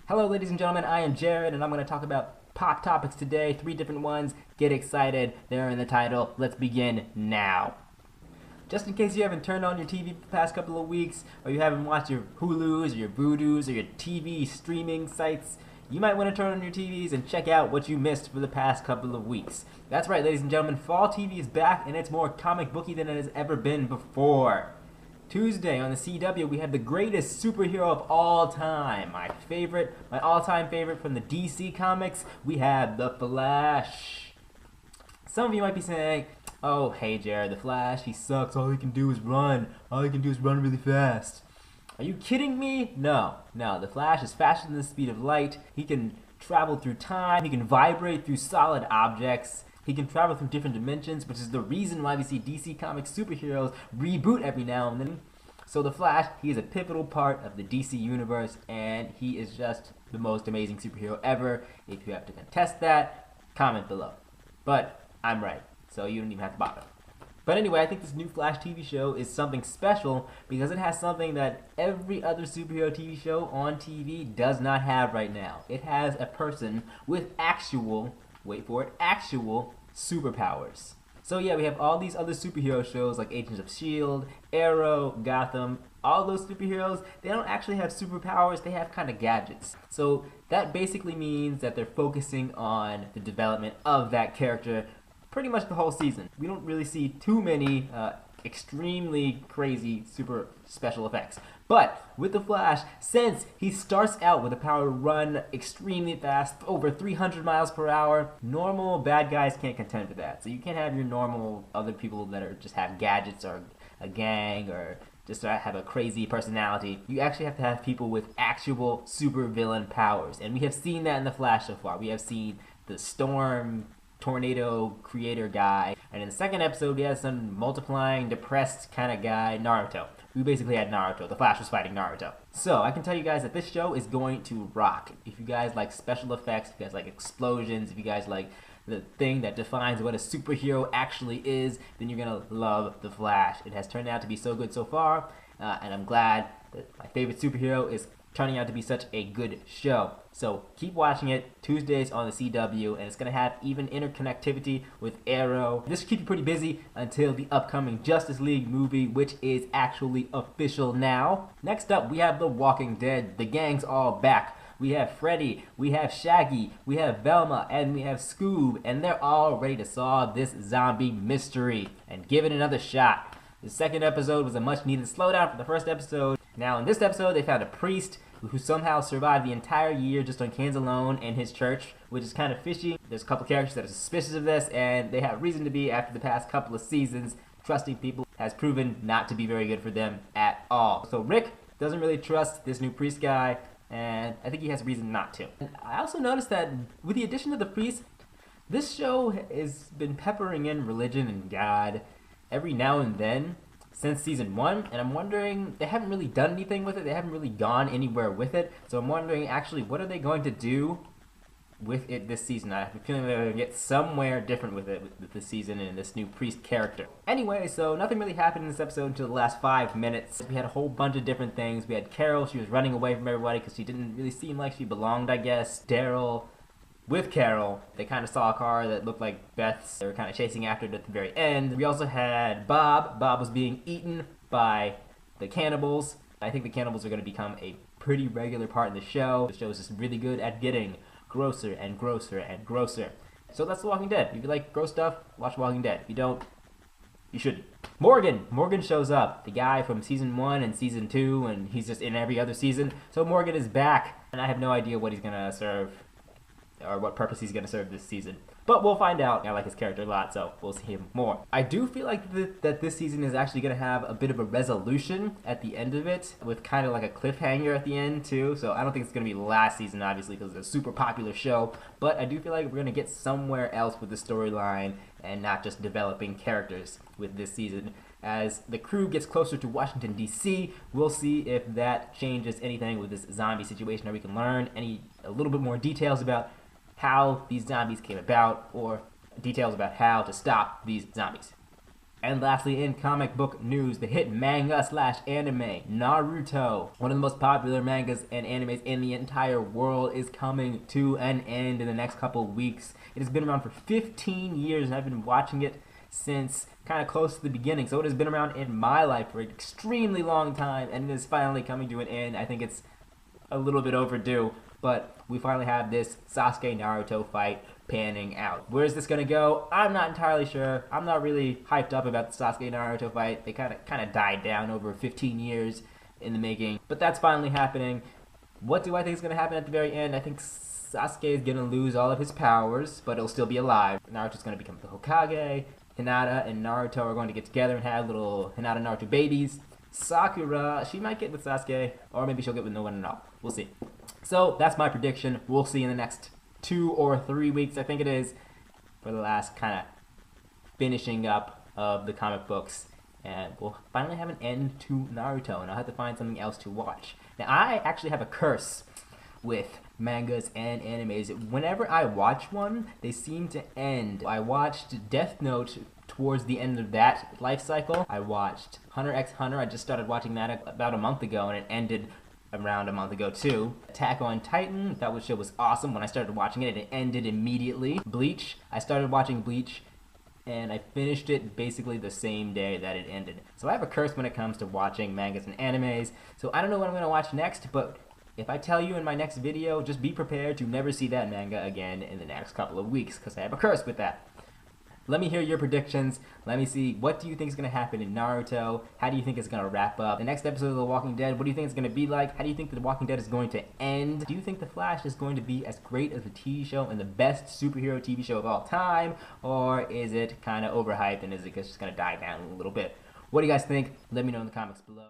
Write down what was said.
Hello, ladies and gentlemen, I am Jared, and I'm going to talk about pop topics today. 3 different ones. Get excited. They're in the title. Let's begin now. Just in case you haven't turned on your TV for the past couple of weeks, or you haven't watched your Hulus or your Voodoos or your TV streaming sites, you might want to turn on your TVs and check out what you missed for the past couple of weeks. That's right, ladies and gentlemen, fall TV is back, and it's more comic booky than it has ever been before. Tuesday on the CW, we have the greatest superhero of all time. My all-time favorite from the DC comics, we have The Flash. Some of you might be saying, oh, hey Jared, The Flash, he sucks, all he can do is run. All he can do is run really fast. Are you kidding me? No, The Flash is faster than the speed of light. He can travel through time, he can vibrate through solid objects. He can travel through different dimensions, which is the reason why we see DC Comics superheroes reboot every now and then. So The Flash, he is a pivotal part of the DC universe, and he is just the most amazing superhero ever. If you have to contest that, comment below. But I'm right, so you don't even have to bother. But anyway, I think this new Flash TV show is something special because it has something that every other superhero TV show on TV does not have right now. It has a person with actual, wait for it, actual superpowers. So yeah, we have all these other superhero shows like Agents of S.H.I.E.L.D., Arrow, Gotham. All those superheroes, they don't actually have superpowers, they have kind of gadgets. So that basically means that they're focusing on the development of that character pretty much the whole season. We don't really see too many extremely crazy super special effects. But with The Flash, since he starts out with the power to run extremely fast, over 300 miles per hour, normal bad guys can't contend with that. So you can't have your normal other people that are just have gadgets or a gang or just have a crazy personality. You actually have to have people with actual super villain powers. And we have seen that in The Flash so far. We have seen the Storm tornado creator guy, and in the second episode we had some multiplying depressed kind of guy, Naruto. We basically had Naruto. The Flash was fighting Naruto. So I can tell you guys that this show is going to rock. If you guys like special effects, if you guys like explosions, if you guys like the thing that defines what a superhero actually is, then you're gonna love The Flash. It has turned out to be so good so far, and I'm glad that my favorite superhero is turning out to be such a good show. So keep watching it. Tuesdays on the CW, and it's going to have even interconnectivity with Arrow. This will keep you pretty busy until the upcoming Justice League movie, which is actually official now. Next up, we have The Walking Dead. The gang's all back. We have Freddy, we have Shaggy, we have Velma, and we have Scoob, and they're all ready to solve this zombie mystery and give it another shot. The second episode was a much needed slowdown from the first episode. Now in this episode, they found a priest who somehow survived the entire year just on cans alone in his church, which is kind of fishy. There's a couple characters that are suspicious of this, and they have reason to be after the past couple of seasons. Trusting people has proven not to be very good for them at all. So Rick doesn't really trust this new priest guy, and I think he has reason not to. And I also noticed that with the addition of the priest, this show has been peppering in religion and God every now and then since season 1, and I'm wondering, they haven't really done anything with it, they haven't really gone anywhere with it, so I'm wondering actually what are they going to do with it this season. I have a feeling they're going to get somewhere different with it with this season and this new priest character. Anyway, so nothing really happened in this episode until the last 5 minutes. We had a whole bunch of different things. We had Carol, she was running away from everybody because she didn't really seem like she belonged, I guess. Daryl with Carol, they kind of saw a car that looked like Beth's. They were kind of chasing after it at the very end. We also had Bob. Bob was being eaten by the cannibals. I think the cannibals are going to become a pretty regular part in the show. The show is just really good at getting grosser and grosser and grosser. So that's The Walking Dead. If you like gross stuff, watch Walking Dead. If you don't, you shouldn't. Morgan shows up. The guy from season 1 and season 2, and he's just in every other season. So Morgan is back, and I have no idea what he's going to serve or what purpose he's going to serve this season. But we'll find out. I like his character a lot, so we'll see him more. I do feel like that this season is actually going to have a bit of a resolution at the end of it, with kind of like a cliffhanger at the end, too. So I don't think it's going to be last season, obviously, because it's a super popular show. But I do feel like we're going to get somewhere else with the storyline and not just developing characters with this season. As the crew gets closer to Washington, D.C., we'll see if that changes anything with this zombie situation, or we can learn a little bit more details about how these zombies came about, or details about how to stop these zombies. And lastly, in comic book news, the hit manga slash anime Naruto, one of the most popular mangas and animes in the entire world, is coming to an end in the next couple of weeks. It has been around for 15 years, and I've been watching it since kind of close to the beginning. So it has been around in my life for an extremely long time, and it is finally coming to an end. I think it's a little bit overdue, but we finally have this Sasuke Naruto fight panning out. Where's this gonna go? I'm not entirely sure. I'm not really hyped up about the Sasuke Naruto fight. They kind of died down over 15 years in the making, but that's finally happening. What do I think is gonna happen at the very end? I think Sasuke is gonna lose all of his powers, but he'll still be alive. Naruto's gonna become the Hokage. Hinata and Naruto are going to get together and have little Hinata Naruto babies. Sakura, she might get with Sasuke, or maybe she'll get with no one at all. We'll see. So that's my prediction. We'll see in the next 2 or 3 weeks, I think it is, for the last kind of finishing up of the comic books. And we'll finally have an end to Naruto, and I'll have to find something else to watch. Now, I actually have a curse with mangas and animes. Whenever I watch one, they seem to end. I watched Death Note towards the end of that life cycle. I watched Hunter x Hunter. I just started watching that about a month ago, and it ended around a month ago too. Attack on Titan, that show was awesome. When I started watching it, it ended immediately. Bleach, I started watching Bleach, and I finished it basically the same day that it ended. So I have a curse when it comes to watching mangas and animes. So I don't know what I'm going to watch next, but if I tell you in my next video, just be prepared to never see that manga again in the next couple of weeks, because I have a curse with that. Let me hear your predictions. Let me see, what do you think is going to happen in Naruto? How do you think it's going to wrap up? The next episode of The Walking Dead, what do you think it's going to be like? How do you think The Walking Dead is going to end? Do you think The Flash is going to be as great as the TV show and the best superhero TV show of all time? Or is it kind of overhyped and is it just going to die down a little bit? What do you guys think? Let me know in the comments below.